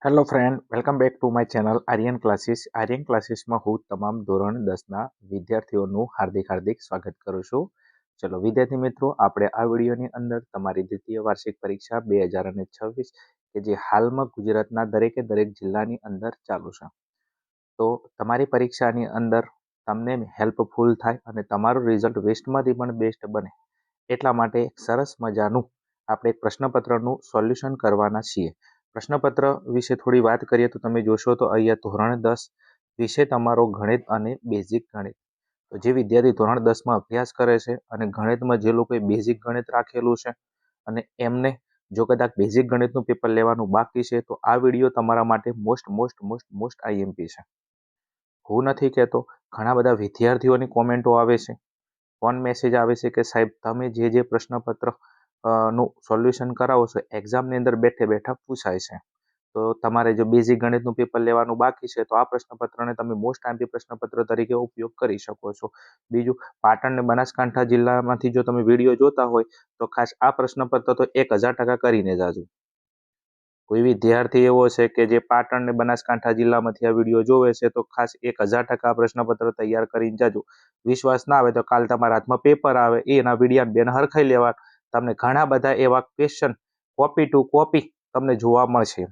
Hello friend, welcome back to my channel Aryan classes. Aryan ક્લાસીસમાં હું તમામ ધોરણ 10ના વિદ્યાર્થીઓનું હાર્દિક સ્વાગત કરું છું. ચલો વિદ્યાર્થી મિત્રો, આપણે આ વિડીયોની અંદર તમારી દ્વિતીય વાર્ષિક પરીક્ષા 2026 કે જે હાલમાં ગુજરાતના દરેકે દરેક જિલ્લાની અંદર ચાલુ છે, તો તમારી પરીક્ષાની અંદર તમને હેલ્પફુલ થાય અને તમારું રિઝલ્ટ બેસ્ટમાંથી પણ બેસ્ટ બને એટલા માટે સરસ મજાનું આપણે પ્રશ્નપત્રનું સોલ્યુશન કરવાના છીએ. પ્રશ્નપત્ર વિશે થોડી વાત કરીએ તો તમે જોશો તો અહીંયા ધોરણ 10 વિશે તમારો ગણિત અને બેઝિક ગણિત. તો જે વિદ્યાર્થી ધોરણ 10માં અભ્યાસ કરે છે અને ગણિતમાં જે લોકોએ બેઝિક ગણિત રાખેલું છે અને એમને જો કદાચ બેઝિક ગણિતનું પેપર લેવાનું બાકી છે તો આ વિડીયો તમારા માટે મોસ્ટ આઈએમપી છે. હું નથી કહેતો, ઘણા બધા વિદ્યાર્થીઓની કોમેન્ટો આવે છે, ફોન મેસેજ આવે છે કે સાહેબ તમે જે પ્રશ્નપત્ર નું સોલ્યુશન કરાવો છો એક્ઝામની અંદર બેઠે બેઠા પૂછાય છે, તો તમારે જો બેઝિક ગણિતનું પેપર લેવાનું બાકી છે તો આ પ્રશ્નપત્રને તમે મોસ્ટ આઈએમપી પ્રશ્નપત્ર તરીકે ઉપયોગ કરી શકો છો. બીજું, પાટણ ને બનાસકાંઠા જિલ્લામાંથી જો તમે વિડીયો જોતા હોય તો ખાસ આ પ્રશ્નપત્ર તો 1000% કરીને જાજો. કોઈ વિદ્યાર્થી એવો છે કે જે પાટણ ને બનાસકાંઠા જિલ્લામાંથી આ વિડીયો જોવે છે તો ખાસ 1000% પ્રશ્નપત્ર તૈયાર કરીને જાજો. વિશ્વાસ ના આવે તો કાલ તમારા હાથમાં પેપર આવે એના વિડીયા બેન હરખાઈ લેવા, તમને ઘણા બધા એવા ક્વેશ્ચન કોપી ટુ કોપી તમને જોવા મળશે.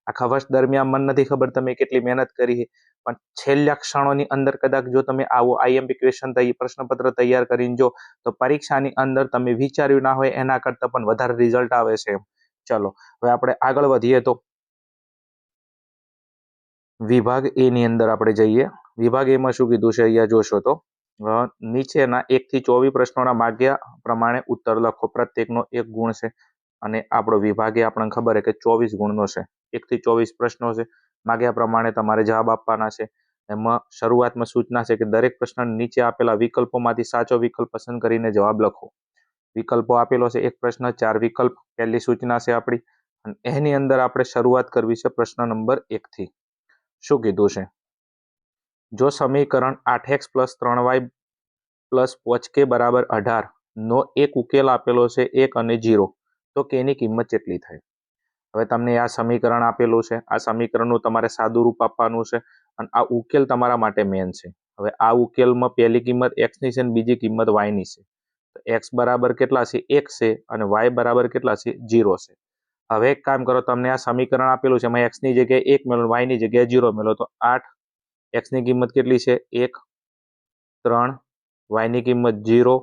આખા વર્ષ દરમિયાન મને નથી ખબર તમે કેટલી મહેનત કરી, પણ છેલ્લા ક્ષણોની અંદર કદાચ જો તમે આવો આઈએમપી ક્વેશ્ચન પ્રશ્નપત્ર તૈયાર કરીને જો તો પરીક્ષાની અંદર તમે વિચાર્યું ના હોય એના કરતાં પણ વધારે રિઝલ્ટ આવે છે. ચલો હવે આપણે આગળ વધીએ તો વિભાગ એ ની અંદર આપણે જઈએ. વિભાગ એમાં શું કીધું છે અહીંયા જોશો તો નીચેના 1 થી 24 પ્રશ્નોના માગ્યા પ્રમાણે ઉત્તર લખો. પ્રત્યેકનો 1 ગુણ છે અને આપણો વિભાગે આપણને ખબર છે કે 24 ગુણનો છે. 1 થી 24 પ્રશ્નો છે, માગ્યા પ્રમાણે તમારે જવાબ આપવાના છે. એમાં શરૂઆતમાં સૂચના છે કે દરેક પ્રશ્ન નીચે આપેલા વિકલ્પોમાંથી સાચો વિકલ્પ પસંદ કરીને જવાબ લખો. વિકલ્પો આપેલો છે, એક પ્રશ્ન 4 વિકલ્પ. પહેલી સૂચના છે આપણી અને એની અંદર આપણે શરૂઆત કરવી છે પ્રશ્ન નંબર 1 થી. શું કીધું છે? જો સમીકરણ 8x + 3y + 5k = 18 નો એક ઉકેલ આપેલો છે 1 અને 0, તો k ની કિંમત કેટલી થાય? હવે તમને આ સમીકરણ આપેલું છે, આ સમીકરણનું તમારે સાદું રૂપ આપવાનું છે અને આ ઉકેલ તમારા માટે મેન છે. હવે આ ઉકેલમાં પહેલી કિંમત x ની છે અને બીજી કિંમત y ની છે. તો x બરાબર કેટલા છે? 1 છે અને y બરાબર કેટલા છે? 0 છે. હવે એક કામ કરો, તમને આ સમીકરણ આપેલું છે, એમાં x ની જગ્યાએ 1 મેળવો, y ની જગ્યાએ 0 મેળવો, તો 8 x ની કિંમત કેટલી છે? 1, 3, y ની કિંમત 0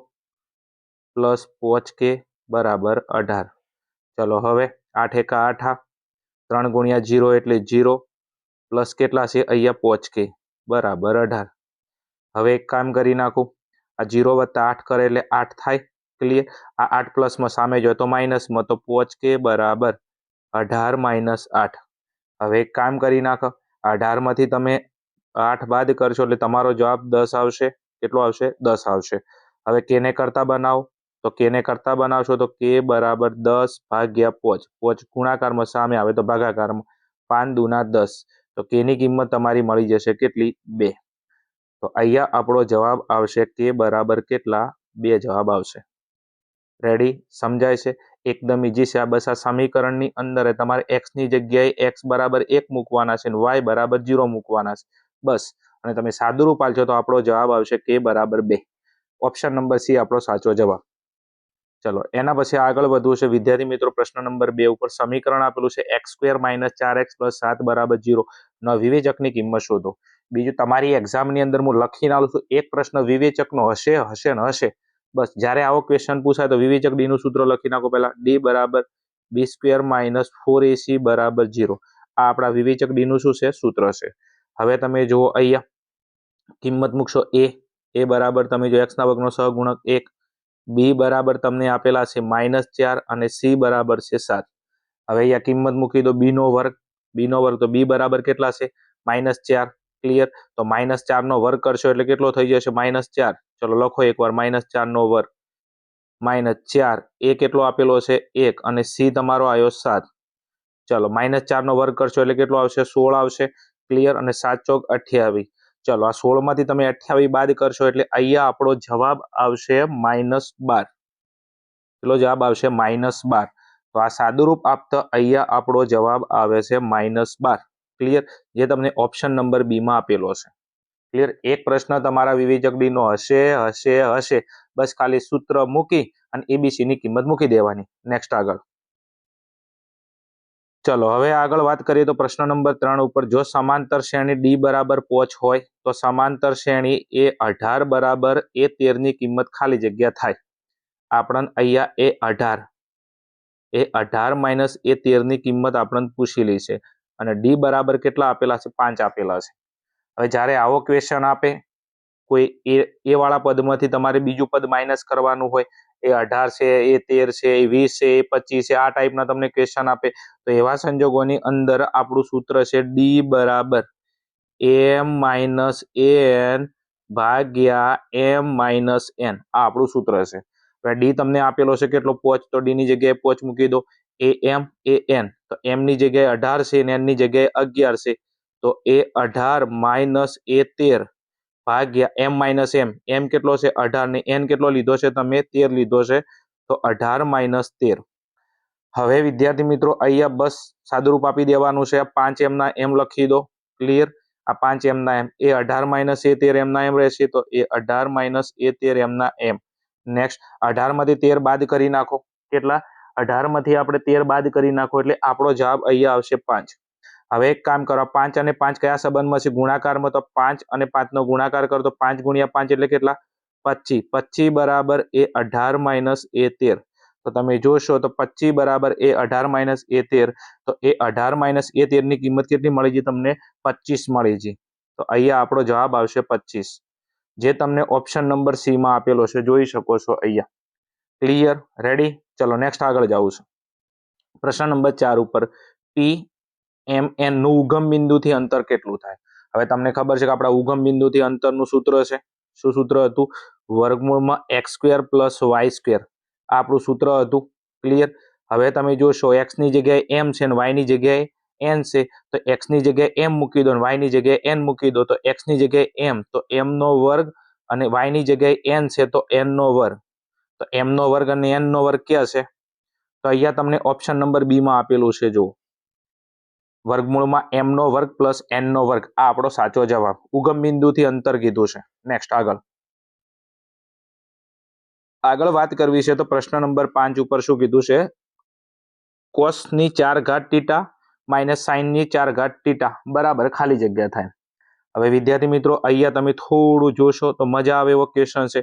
પ્લસ 5k બરાબર 18. ચલો હવે 8 એકા 8, 3 ગુણ્યા 0 એટલે 0 પ્લસ કેટલા છે અહીંયા 5k બરાબર 18. હવે એક કામ કરી નાખું, આ 0 વત્તા 8 કરે એટલે 8 થાય. ક્લિયર? આ 8 પ્લસમાં સામે જોઈએ તો માઇનસમાં, તો 5k બરાબર 18 માઇનસ 8. હવે એક કામ કરી નાખો, 18 માંથી તમે 8 બાદ કરશો એટલે તમારો જવાબ 10 આવશે. કેટલો આવશે? 10 આવશે. હવે કેને કરતા બનાવો, તો કેને કરતા બનાવશો તો k બરાબર 10 ભાગ્યા 5. 5 ગુણાકારમાં સામે આવે તો ભાગાકારમાં, 5 દુના 10, તો k ની કિંમત તમારી મળી જશે કેટલી? 2. તો અહીંયા આપણો જવાબ આવશે k બરાબર કેટલા? 2 જવાબ આવશે. રેડી? સમજાય છે? એકદમ ઈજી છે. આ બસ આ સમીકરણની અંદર તમારે x ની જગ્યાએ x બરાબર 1 મૂકવાના છે અને y બરાબર 0 મૂકવાના છે, બસ. અને તમે સાદુરૂપ આલશો તો આપણો જવાબ આવશે k બરાબર 2. ઓપ્શન નંબર સી આપણો સાચો જવાબ. ચલો એના પછી આગળ વધવું છે વિદ્યાર્થી મિત્રો. પ્રશ્ન નંબર 2 ઉપર સમીકરણ આપેલું છે x² - 4x + 7 = 0 નો વિવેચકની કિંમત શોધો. બીજું તમારી એક્ઝામની અંદર હું લખીને આવું છું, એક પ્રશ્ન વિવેચકનો હશે. બસ જ્યારે આવો ક્વેશ્ચન પૂછાય તો વિવેચક ડી નું સૂત્ર લખી નાખો. પહેલા d બરાબર b² - 4ac = 0. આ આપણા વિવેચક ડી નું શું છે? સૂત્ર છે. હવે તમે જુઓ અહીંયા કિંમત મૂકશો a બરાબર તમે જો x ના વર્ગનો સહગુણક 1, b બરાબર તમને આપેલા છે -4 અને c બરાબર છે 7. હવે અહીંયા કિંમત મૂકી દો b નો વર્ગ, તો b બરાબર કેટલા છે? -4. ક્લિયર? તો -4 નો વર્ગ કરશો એટલે કેટલો થઈ જશે? -4. ચલો લખો એકવાર, -4 નો વર્ગ -4, a કેટલો આપેલો છે? 1 અને c તમારો આવ્યો 7. ચલો -4 નો વર્ગ કરશો એટલે કેટલો આવશે? 16 આવશે. ક્લિયર? અને 7 ચોક 28. ચલો આ 16 માંથી તમે 28 બાદ કરશો એટલે અહીંયા આપણો જવાબ આવશે -12. કેટલો જવાબ આવશે? -12. તો આ સાદુરૂપ આપતા અહીંયા આપણો જવાબ આવે છે -12. ક્લિયર? જે તમને ઓપ્શન નંબર બી માં આપેલો છે. ક્લિયર? એક પ્રશ્ન તમારા વિવેચક ડી નો હશે હશે હશે, બસ ખાલી સૂત્ર મૂકી અને એબીસી ની કિંમત મૂકી દેવાની. નેક્સ્ટ આગળ. ચલો હવે આગળ વાત કરીએ તો પ્રશ્ન નંબર 3 ઉપર, જો સમાંતર શ્રેણી ડી બરાબર 5 હોય તો સમાંતર શ્રેણી એ 18 બરાબર એ 13 ની કિંમત ખાલી જગ્યા થાય. આપણને અહીંયા એ 18 માઇનસ એ 13 ની કિંમત આપણને પૂછેલી છે અને ડી બરાબર કેટલા આપેલા છે? 5 આપેલા છે. હવે જ્યારે આવો ક્વેશ્ચન આપે, કોઈ એ વાળા પદમાંથી તમારે બીજું પદ માઇનસ કરવાનું હોય, એ 18 છે, એ 13 છે, એ 20 છે, એ 25 છે, આ ટાઈપના તમને ક્વેશ્ચન આપે, તો એવા સંજોગોની અંદર આપણું સૂત્ર છે ડી બરાબર એમ માઇનસ એન ભાગ્યા એમ માઇનસ એન. આ આપણું સૂત્ર છે. ડી તમને આપેલો છે કેટલો? 5, તો ડી ની જગ્યાએ 5 મૂકી દો. એ એન, તો એમ ની જગ્યાએ 18 છે અને એન ની જગ્યાએ 11 છે, તો એ 18 માઇનસ એ 13 ભાગ્યા એમ માઇનસ એમ કેટલો છે? 18 ને એન કેટલો લીધો છે તમે? 13 લીધો છે, તો 18 માઇનસ 13. હવે વિદ્યાર્થી મિત્રો અહીંયા બસ સાદુરૂપ આપી દેવાનું છે. 5 એમના એમ લખી દો. ક્લિયર? આ 5 એમના એમ, એ 18 માઇનસ એ 13 એમના એમ રહેશે, તો એ 18 માઇનસ એ 13 એમના એમ. નેક્સ્ટ 18 માંથી 13 બાદ કરી નાખો. કેટલા? 18 માંથી આપણે 13 બાદ કરી નાખો એટલે આપણો જવાબ અહીંયા આવશે 5. હવે એક કામ કરો, 5 અને 5 કયા સંબંધમાં છે? ગુણાકારમાં. તો 5 અને 5 નો ગુણાકાર કરો તો 5 ગુણ્યા 5 એટલે કેટલા? 25. 25 બરાબર એ 18 માઇનસ એ 13. તો તમે જોશો તો 25 બરાબર એ 18 માઇનસ એ 13, તો એ 18 માઇનસ એ 13 ની કિંમત કેટલી મળી છે તમને? 25 મળી છે. તો અહીંયા આપણો જવાબ આવશે 25, જે તમને ઓપ્શન નંબર સી માં આપેલો છે, જોઈ શકો છો અહીંયા. ક્લિયર? રેડી? ચલો નેક્સ્ટ આગળ જાવું છે. પ્રશ્ન નંબર 4 ઉપર, પી એમ એન નું ઉગમ બિંદુથી અંતર કેટલું થાય? હવે તમને ખબર છે કે આપણા ઉગમ બિંદુથી અંતરનું સૂત્ર છે. શું સૂત્ર હતું? વર્ગમૂળમાં x² પ્લસ y². આ આપણું સૂત્ર હતું. ક્લિયર? હવે તમે જોશો x ની જગ્યાએ m છે અને y ની જગ્યાએ n છે, તો x ની જગ્યાએ m મૂકી દો અને y ની જગ્યાએ n મૂકી દો, તો x ની જગ્યાએ m, તો m નો વર્ગ, અને y ની જગ્યાએ n છે, તો n નો વર્ગ. તો m નો વર્ગ અને n નો વર્ગ ક્યાં છે? તો અહીંયા તમને ઓપ્શન નંબર બી માં આપેલું છે. જો વર્ગમૂળમાં m નો વર્ગ પ્લસ n નો વર્ગ. આ આપણો સાચો જવાબ. ઉગમ બિંદુથી અંતર કીધું છે. નેક્સ્ટ આગળ વાત કરવી છે તો પ્રશ્ન નંબર 5 ઉપર શું કીધું છે? કોસ ની 4 ઘાત થીટા માઇનસ સાઇન ની 4 ઘાત થીટા બરાબર ખાલી જગ્યા થાય. હવે વિદ્યાર્થી મિત્રો અહીંયા તમે થોડું જોશો તો મજા આવે એવો ક્વેશ્ચન છે.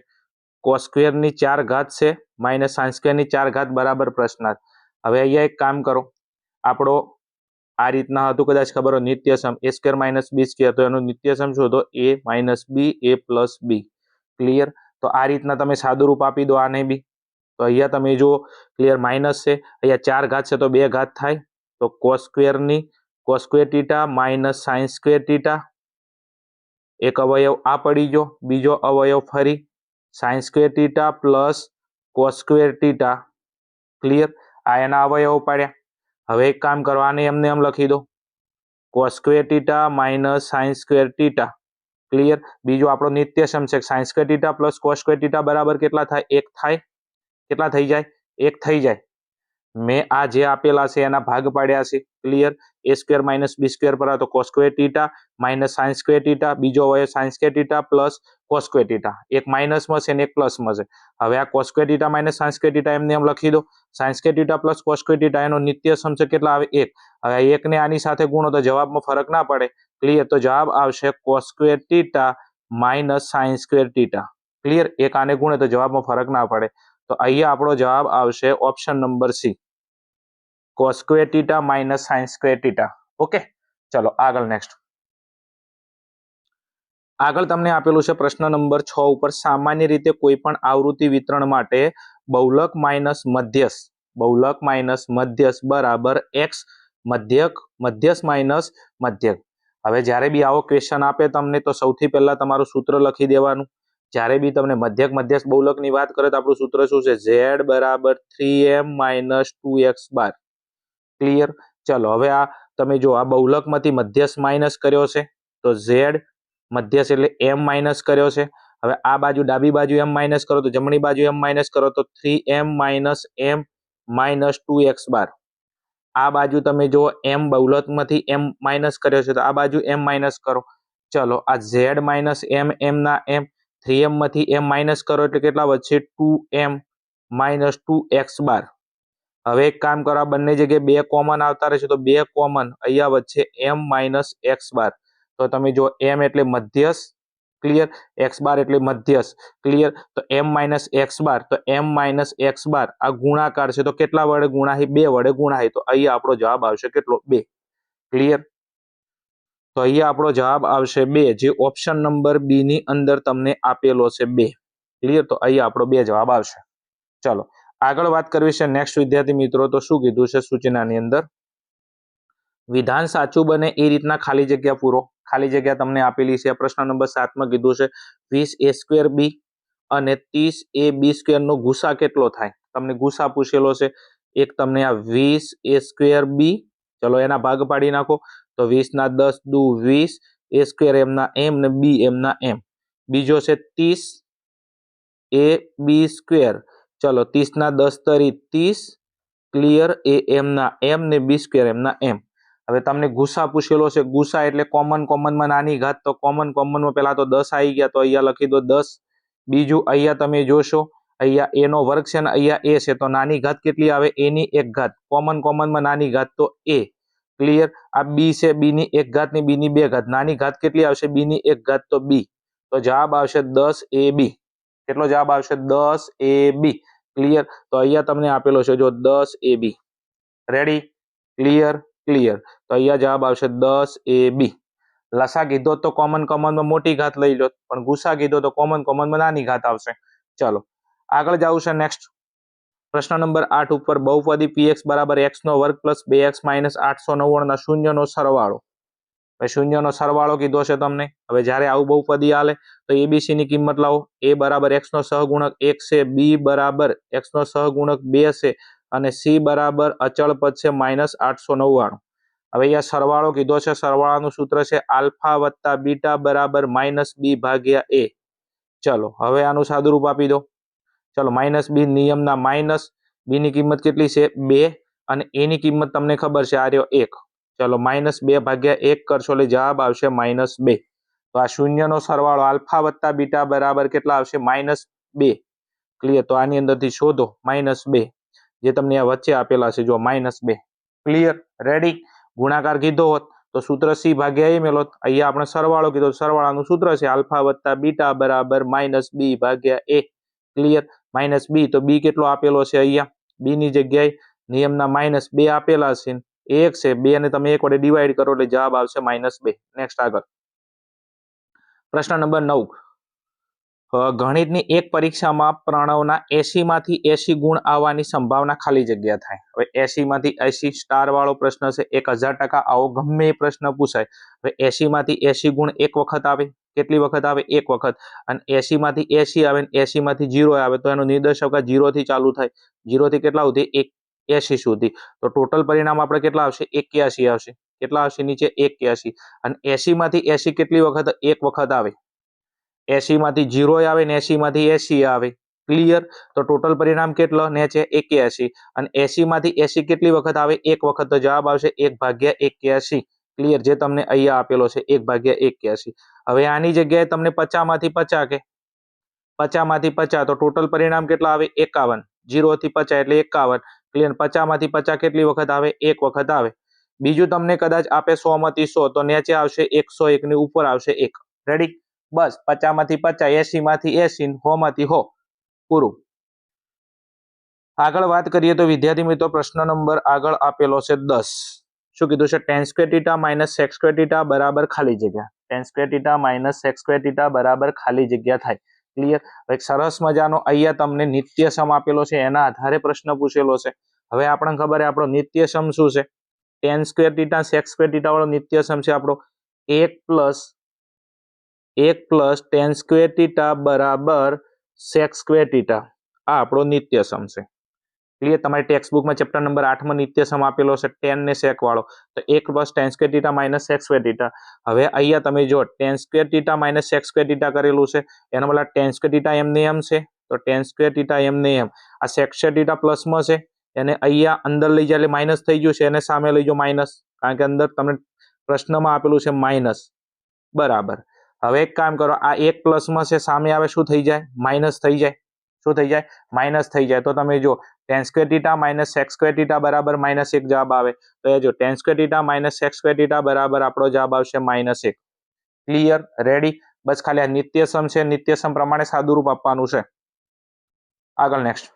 કોસ સ્ક્વેર ની 4 ઘાત છે માઇનસ સાઇન સ્ક્વેર ની 4 ઘાત બરાબર પ્રશ્નાર્થ. હવે અહીંયા એક કામ કરો, આપણો આ રીતના હતું, કદાચ ખબર હોય નિત્યસમ એ સ્ક્વેર માઇનસ બી સ્ક્વેર, તો એનો નિત્યસમ શોધો એ માઇનસ બી એ પ્લસ બી. ક્લિયર? તો આ રીતના તમે સાદુરૂપ આપી દો આને બી. તો અહીંયા તમે જુઓ, ક્લિયર? માઇનસ છે, અહીંયા 4 ઘાત છે તો 2 ઘાત થાય, તો cos square theta minus sine square theta. એક અવયવ આ પડી ગયો, બીજો અવયવ ફરી sine square theta plus cos square theta. Clear? આ એના અવયવ પાડ્યા. હવે એક કામ કરો, આને એમને એમ લખી દો, cos square theta minus sine square theta. Clear? બીજો આપણો નિત્યસમ છે, sine square theta plus cos square theta બરાબર કેટલા થાય? 1 થાય. કેટલા થઈ જાય? 1 થઈ જાય. મેં આ જે આપેલા છે એના ભાગ પાડ્યા છે. ક્લિયર? એ સ્ક્વેર માઇનસ બી સ્ક્વેર પર તો cos square theta minus sine square theta, બીજો અવયવ sine square theta plus cos square theta. એક માઇનસમાં છે અને એક પ્લસમાં છે. હવે આ cos square theta minus sine square theta એમને એમ લખી દો. Sine square theta plus cos square theta, એનો નિત્યસમ છે કેટલા આવે? 1. હવે 1 ને આની સાથે ગુણો તો જવાબમાં ફરક ના પડે. ક્લિયર? તો જવાબ આવશે cos square theta minus sine square theta. Clear? એક આને ગુણે તો જવાબમાં ફરક ના પડે. તો અહીંયા આપણો જવાબ આવશે option number C, cos square theta minus sine square theta. Okay, ચલો આગળ નેક્સ્ટ. આગળ તમને આપેલું છે પ્રશ્ન નંબર 6 ઉપર, સામાન્ય રીતે કોઈ પણ આવૃત્તિ વિતરણ માટે બહુલક માઇનસ મધ્યસ બરાબર x મધ્યસ માઇનસ મધ્યક. હવે જ્યારે બી આવો ક્વેશ્ચન આપે તમને, તો સૌથી પહેલા તમારું સૂત્ર લખી દેવાનું. જ્યારે બી તમને મધ્યસ બહુલકની વાત કરે તો આપણું સૂત્ર શું છે? z બરાબર 3m માઇનસ 2x બાર. ક્લિયર? ચલો હવે આ તમે જો, આ બહુલકમાંથી મધ્યસ માઇનસ કર્યો છે, તો z મધ્યસ એટલે m માઇનસ કર્યો છે. હવે આ બાજુ ડાબી બાજુ m માઇનસ કરો, તો જમણી બાજુ m માઇનસ કરો, તો 3m minus m minus 2x બાર. આ બાજુ તમે જો m બહુલકમાંથી m માઇનસ કર્યો છે તો આ બાજુ m માઇનસ કરો. ચલો આ z માઇનસ m ના m 3m માંથી m માઇનસ કરો એટલે કેટલા વધશે 2m માઇનસ 2x બાર. હવે એક કામ કરો, આ બંને જગ્યાએ 2 કોમન આવતા રહેશે તો 2 કોમન અહીંયા વચ્ચે m માઇનસ x બાર. તો તમે જો m એટલે મધ્યસ, ક્લિયર, x બાર એટલે મધ્યસ, ક્લિયર. તો m માઇનસ x બાર, તો m માઇનસ x બાર આ ગુણાકાર છે તો કેટલા વડે ગુણાય? 2 વડે ગુણાય. તો અહીંયા આપણો જવાબ આવશે કેટલો? 2. ક્લિયર. તો અહીંયા આપણો જવાબ આવશે 2, જે ઓપ્શન નંબર બી ની અંદર તમને આપેલો છે 2. ક્લિયર. તો અહીંયા આપણો 2 જવાબ આવશે. ચલો આગળ વાત કરવી છે નેક્સ્ટ વિદ્યાર્થી મિત્રો. તો શું કીધું છે સૂચનાની અંદર? વિધાન સાચું બને એ રીતના ખાલી જગ્યા પૂરો. ખાલી જગ્યા તમને આપેલી છે. પ્રશ્ન નંબર 7 માં કીધું છે 20a² b અને 30ab² નો ગુસા કેટલો થાય? તમને ગુસા પૂછેલો છે. એક તમને આ 20a² b, ચલો એના ભાગ પાડી નાખો. તો 20 ના 10 દુ 20, a² m ના m ને b m ના m. બીજો છે 30ab², ચલો 30 ના 10 તરી 30, ક્લિયર, am ના m ને b² m ના m. હવે તમને ગુસા પૂછેલો છે. ગુસા એટલે કોમનમાં નાની ઘાત. તો કોમનમાં પેલા તો 10 આવી ગયા, તો અહીંયા લખી દો 10. બીજું અહીંયા તમે જોશો, અહીંયા a નો વર્ગ છે ને અહીંયા a છે, તો નાની ઘાત કેટલી આવે? a ની 1 ઘાત. કોમનમાં નાની ઘાત તો a, ક્લિયર. આ b છે, b ની 1 ઘાત ની b ની 2 ઘાત. નાની ઘાત કેટલી આવશે? b ની 1 ઘાત, તો b. તો જવાબ આવશે 10ab. કેટલો જવાબ આવશે? 10ab. ક્લિયર. તો અહીંયા તમને આપેલો છે જો 10ab. Ready, clear, clear. તો અહીંયા જવાબ આવશે 10ab. લસા કીધો તો કોમનમાં મોટી ઘાત લઈ લો, પણ ગુસા કીધો તો કોમનમાં નાની ઘાત આવશે. ચલો આગળ જવું છે નેક્સ્ટ. પ્રશ્ન નંબર 8 ઉપર બહુપદી px બરાબર x નો વર્ગ પ્લસ 2x માઇનસ 899 ના શૂન્યનો સરવાળો. શૂન્યનો સરવાળો કીધો છે તમને. હવે જ્યારે આવું બહુપદી આલે તો એબીસી ની કિંમત લાવો. a બરાબર x નો સહગુણક 1 છે, b બરાબર x નો સહગુણક 2 છે અને c બરાબર અચળ પદ છે -899. હવે અહીંયા સરવાળો કીધો છે. સરવાળાનું સૂત્ર છે આલ્ફા વત્તા બીટા બરાબર -b ભાગ્યા a. ચલો હવે આનું સાદુરૂપ આપી દો. ચલો -b નિયમના માઇનસ, b ની કિંમત કેટલી છે? 2 અને a ની કિંમત તમને ખબર છે આ રહ્યો 1. ચલો -2 ભાગ્યા 1 કરશો એટલે જવાબ આવશે -2. તો આ શૂન્યનો સરવાળો આલ્ફા વત્તા બીટા બરાબર કેટલા આવશે? -2. ક્લિયર. તો આની અંદરથી શોધો -2, જે તમને આ વચ્ચે આપેલા છે જો -2. Clear, ready. ગુણાકાર કીધો હોત તો સૂત્ર c ભાગ્યા a મેલો. અહીંયા આપણે સરવાળો કીધો, સરવાળાનું સૂત્ર છે આલ્ફા વત્તા બીટા બરાબર -b ભાગ્યા a. ક્લિયર. -b, તો b કેટલો આપેલો છે? અહીંયા b ની જગ્યાએ નિયમના -2 આપેલા છે, 1 છે, 2 ને તમે 1 વડે ડિવાઈડ કરો એટલે જવાબ આવશે -2. નેક્સ્ટ આગળ પ્રશ્ન નંબર 9. ગણિતની એક પરીક્ષામાં પ્રણવના 80 માંથી 80 ગુણ આવવાની સંભાવના ખાલી જગ્યા થાય. હવે 80 માંથી 80 સ્ટાર વાળો પ્રશ્ન છે. 1000% આવો ગમે એ પ્રશ્ન પૂછાય. હવે 80 માંથી 80 ગુણ એક વખત આવે. કેટલી વખત આવે? એક વખત. અને 80 માંથી 80 આવે ને 80 માંથી 0 આવે તો એનો નિર્દેશક 0 થી ચાલુ થાય. 0 થી કેટલા સુધી? 80 સુધી. તો ટોટલ પરિણામ આપણે કેટલા આવશે? 81 આવશે. કેટલા આવશે? નીચે 81. અને 80 માંથી 80 કેટલી વખત? એક વખત આવે. 80 માંથી 0 આવે ને 80 માંથી 80 આવે. ક્લિયર. તો ટોટલ પરિણામ કેટલો? નીચે 81. અને 80 માંથી 80 કેટલી વખત આવે? એક વખત. તો જવાબ આવશે 1/81. ક્લિયર, જે તમને અહીંયા આપેલો છે 1/81. હવે આની જગ્યાએ તમને 50 માંથી 50 કે 50 માંથી 50 તો ટોટલ પરિણામ કેટલા આવે? 51. 0 થી 50 એટલે 51. ક્લિયર. 50 માંથી 50 કેટલી વખત આવે? એક વખત આવે. બીજું તમને કદાચ આપે 100 માંથી 100 તો નીચે આવશે 101 ની ઉપર આવશે 1. રેડી. બસ 50 માંથી 50, 80 માંથી 80, 100 માંથી 100. પૂરું. આગળ વાત કરીએ તો વિદ્યાર્થી મિત્રો પ્રશ્ન નંબર આગળ આપેલો છે 10. શું કીધું છે? tan² - sec² બરાબર ખાલી જગ્યા. tan² - sec² બરાબર ખાલી જગ્યા થાય. ક્લિયર. એક સરસ મજાનો અહીંયા તમને નિત્યસમ આપેલો છે, એના આધારે પ્રશ્ન પૂછેલો છે. હવે આપણને ખબર છે આપણો નિત્યસમ શું છે? tan² sec² વાળો નિત્યસમ છે આપણો 1 + tan² બરાબર sec² આ આપણો નિત્યસમ છે. ક્લિયર. તમારી ટેક્સ્ટ બુકમાં ચેપ્ટર નંબર 8 માં નિત્યસમ આપેલો છે tan ને sec વાળો. તો 1 + tan² - sec². હવે અહીંયા તમે જો tan² - sec² કરેલું છે, એનો મતલબ tan² એમને એમ છે, તો tan² એમને એમ. આ sec² પ્લસમાં છે એને અહીંયા અંદર લઈ જાય એટલે માઇનસ થઈ ગયું છે, એને સામે લઈ જાઓ માઇનસ, કારણ કે અંદર તમને પ્રશ્નમાં આપેલું છે માઇનસ, બરાબર. હવે એક કામ કરો, આ એક પ્લસમાં છે, સામે આવે શું થઈ જાય? માઇનસ થઈ જાય. શું થઈ જાય? માઇનસ થઈ જાય. તો તમે જો tan square theta minus sec square theta બરાબર -1 જવાબ આવે. તો એ જો tan square theta minus sec square theta બરાબર આપણો જવાબ આવશે -1. ક્લિયર? રેડી? બસ ખાલી આ નિત્યસમ છે, નિત્યસમ પ્રમાણે સાદુરૂપ આપવાનું છે. આગળ નેક્સ્ટ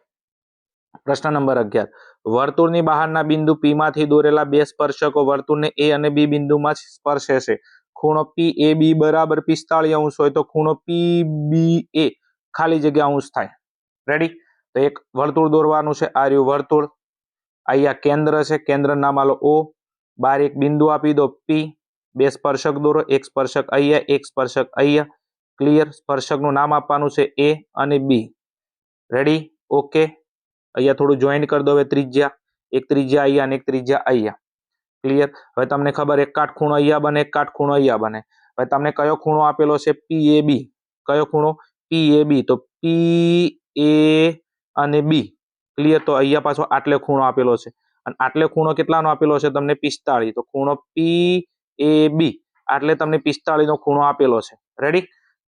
પ્રશ્ન નંબર 11. વર્તુળની બહારના બિંદુ P માંથી દોરેલા બે સ્પર્શકો વર્તુળને A અને B બિંદુમાં સ્પર્શે છે. ખૂણો PAB બરાબર 45° હોય તો ખૂણો PBA ખાલી જગ્યા અંશ થાય. રેડી? તો એક વર્તુળ દોરવાનું છે. આ રહ્યું વર્તુળ, અહીંયા કેન્દ્ર છે, કેન્દ્ર નામ આલો O, બહાર એક બિંદુ આપી દો P, બે સ્પર્શક દોરો, એક સ્પર્શક અહીંયા, એક સ્પર્શક અહીંયા. ક્લિયર? સ્પર્શકનું નામ આપવાનું છે A અને B. રેડી? ઓકે. અહીંયા થોડું જોઈન્ટ કરી દો હવે ત્રિજ્યા, એક ત્રિજ્યા અહીંયા અને એક ત્રિજ્યા અહીંયા. ક્લિયર? હવે તમને ખબર એક કાટખૂણો અહીંયા બને, એક કાટખૂણો અહીંયા બને. હવે તમને કયો ખૂણો આપેલો છે? PAB. કયો ખૂણો? PAB. તો PA અને B. ક્લિયર? તો અહીંયા પાછો આટલે ખૂણો આપેલો છે અને આટલે ખૂણો કેટલાનો આપેલો છે તમને? 45. તો ખૂણો PAB આટલે તમને 45 નો ખૂણો આપેલો છે. રેડી?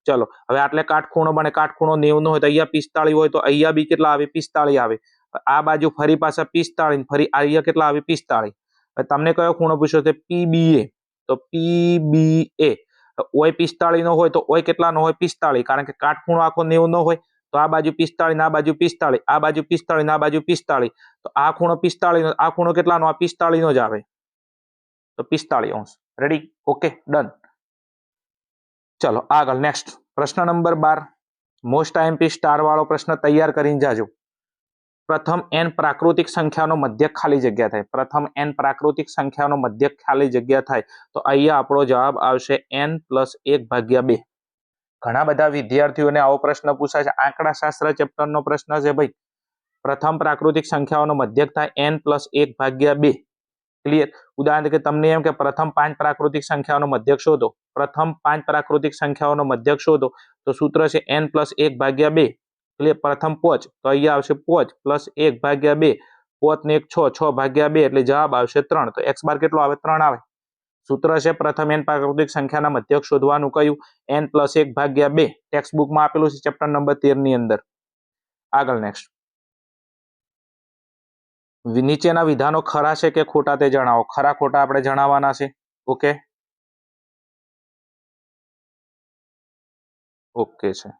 ચલો હવે આટલે કાટખૂણો બને, કાટખૂણો 90 નો હોય તો અહીંયા 45 હોય તો અહીંયા બી કેટલા આવે? 45 આવે. આ બાજુ ફરી પાછા 45, ફરી અહીંયા કેટલા આવે? 45. તમને કયો ખૂણો પૂછ્યો છે? PBA. તો PBA ઓય 45 નો હોય તો ઓય કેટલાનો હોય? 45, કારણ કે કાટખૂણો આખો 90 નો હોય. તો આ બાજુ 45 ને આ બાજુ 45, આ બાજુ 45 ને આ બાજુ 45. તો આ ખૂણો 45 નો, આ ખૂણો કેટલાનો? આ 45 નો જ આવે. તો 45°. રેડી? Okay, done. ચલો આગળ નેક્સ્ટ પ્રશ્ન નંબર 12. મોસ્ટ આઈએમપી સ્ટાર વાળો પ્રશ્ન તૈયાર કરીને જાજો. પ્રથમ n પ્રાકૃતિક સંખ્યાનો મધ્યક ખાલી જગ્યા થાય. પ્રથમ n પ્રાકૃતિક સંખ્યાનો મધ્યક ખાલી જગ્યા થાય તો અહીંયા આપણો જવાબ આવશે n+1/2. ઘણા બધા વિદ્યાર્થીઓને આવો પ્રશ્ન પૂછાય છે. આંકડાશાસ્ત્ર ચેપ્ટરનો પ્રશ્ન છે ભાઈ. પ્રથમ પ્રાકૃતિક સંખ્યાઓનો મધ્યક થાય n+1/2. ક્લિયર? ઉદાહરણ તરીકે તમને એમ કે પ્રથમ 5 પ્રાકૃતિક સંખ્યાઓનો મધ્યક શોધો. પ્રથમ 5 પ્રાકૃતિક સંખ્યાઓનો મધ્યક શોધો તો સૂત્ર છે n+1/2. ક્લિયર? પ્રથમ 5 તો અહીંયા આવશે 5 +1/2. 5 ને 1 6, 6/2 એટલે જવાબ આવશે 3. તો x બાર કેટલો આવે? 3 આવે. સૂત્ર છે પ્રથમ n પ્રાકૃતિક સંખ્યાના મધ્યક શોધવાનું કયું? n+1/2. ટેક્સ્ટ બુકમાં આપેલું છે ચેપ્ટર નંબર 13 ની અંદર. આગળ નેક્સ્ટ. નીચેના વિધાનો ખરા છે કે ખોટા તે જણાવો. ખરા ખોટા આપણે જણાવવાના છે. ઓકે, ઓકે છે.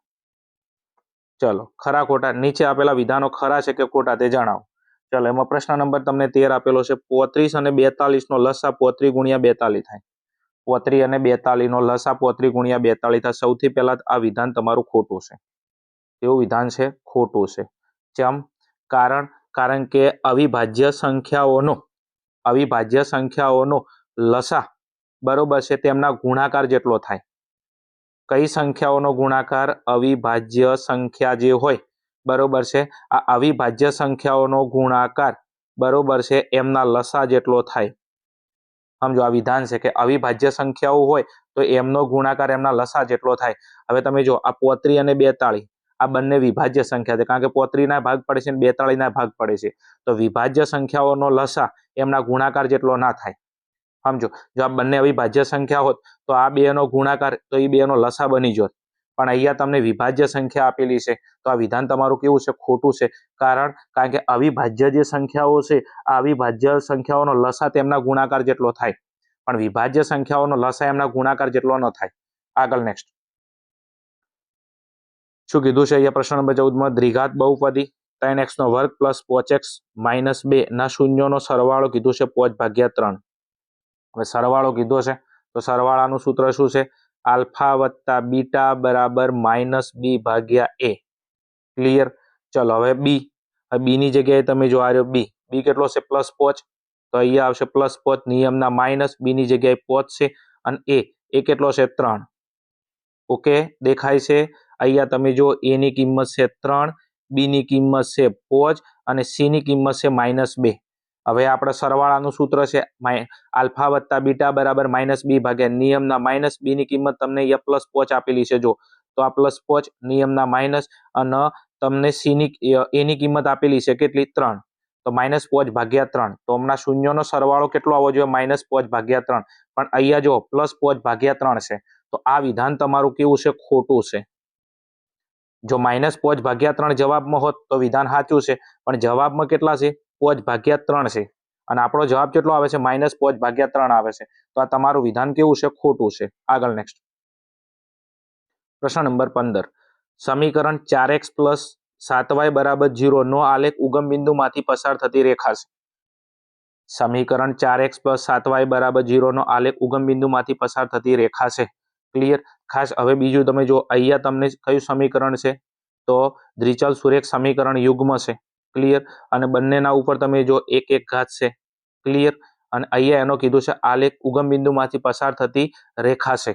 ચલો ખરા ખોટા નીચે આપેલા વિધાનો ખરા છે કે ખોટા તે જણાવો. ચલો એમાં પ્રશ્ન નંબર તમને 13 આપેલો છે. 35 અને 42 નો લસા 35 × 42 થાય. 35 અને 42 નો લસા 35 × 42 થાય. સૌથી પહેલા આ વિધાન તમારું ખોટું છે. કેવું વિધાન છે? ખોટું છે. ચમ? કારણ કે અવિભાજ્ય સંખ્યાઓનો લસા બરોબર છે તેમના ગુણાકાર જેટલો થાય. કઈ સંખ્યાઓનો ગુણાકાર? અવિભાજ્ય સંખ્યા જે હોય બરોબર છે, આ અવિભાજ્ય સંખ્યાઓનો ગુણાકાર બરોબર છે એમના લસા જેટલો થાય. સમજો આ વિધાન છે કે અવિભાજ્ય સંખ્યાઓ હોય તો એમનો ગુણાકાર એમના લસા જેટલો થાય. હવે તમે જો આ 35 અને 42 આ બંને વિભાજ્ય સંખ્યા છે, કારણ કે 35 ના ભાગ પડે છે અને 42 ના ભાગ પડે છે. તો વિભાજ્ય સંખ્યાઓનો લસા એમના ગુણાકાર જેટલો ના થાય. સમજો જો આ બંને અવિભાજ્ય સંખ્યા હોત તો આ બે નો ગુણાકાર તો એ બે નો લસા બની જોત. પણ અહીંયા તમને વિભાજ્ય સંખ્યા આપેલી છે તો આ વિધાન તમારું કેવું છે? ખોટું છે. કારણ કે અવિભાજ્ય જે સંખ્યાઓ છે આ અવિભાજ્ય સંખ્યાઓનો લસા તેમના ગુણાકાર જેટલો થાય, પણ વિભાજ્ય સંખ્યાઓનો લસા એમના ગુણાકાર જેટલો ન થાય. આગળ નેક્સ્ટ શું કીધું છે અહીંયા પ્રશ્ન નંબર 14 દ્વિઘાત બહુપદી 3x² + 5x - 2 ના શૂન્યોનો સરવાળો કીધું છે 5/3. હવે સરવાળો કીધો છે તો સરવાળાનું સૂત્ર શું છે? આલ્ફા વત્તા બીટા બરાબર -b/a. ક્લિયર? ચલો હવે બી ની જગ્યાએ તમે જો આ રહ્યો બી કેટલો છે? +5. તો અહીંયા આવશે +5 નિયમના માઇનસ, બી ની જગ્યાએ 5 છે અને એ કેટલો છે? 3. ઓકે, દેખાય છે? અહીંયા તમે જો એ ની કિંમત છે 3, બી ની કિંમત છે 5 અને સી ની કિંમત છે -2. હવે આપણે સરવાળાનું સૂત્ર છે આલ્ફા વત્તા બીટા બરાબર -b/, નિયમના માઇનસ, બી ની કિંમત તમને અહીંયા +5 આપેલી છે જો, તો આ +5 નિયમના માઇનસ અને તમને એ ની કિંમત આપેલી છે કેટલી? 3. તો તો -5/3 તો હમણાં શૂન્યનો સરવાળો કેટલો આવવો જોઈએ? -5/3 પણ અહીંયા જો +5/3 છે તો આ વિધાન તમારું કેવું છે? ખોટું છે. જો -5/3 જવાબમાં હોત તો વિધાન સાચું છે, પણ જવાબમાં કેટલા છે? 5/3 છે અને આપણો જવાબ કેટલો આવે છે? -5/3 આવે છે. તો આ તમારું વિધાન કેવું છે? ખોટું છે. આગળ નેક્સ્ટ પ્રશ્ન નંબર 15 સમીકરણ 4x + 7y = 0 નો આલેખ ઉગમ બિંદુમાંથી પસાર થતી રેખા છે. સમીકરણ 4x + 7y = 0 નો આલેખ ઉગમ બિંદુમાંથી પસાર થતી રેખા છે. ક્લિયર? ખાસ હવે બીજું તમે જો અહીંયા તમને કયું સમીકરણ છે? તો દ્વિચલ સુરેખ સમીકરણ યુગ્મ છે. ક્લિયર? અને બંનેના ઉપર તમે જો એક એક ઘાત છે. ક્લિયર? અને અહીંયા એનો કીધું છે આલેખ ઉગમ બિંદુમાંથી પસાર થતી રેખા છે.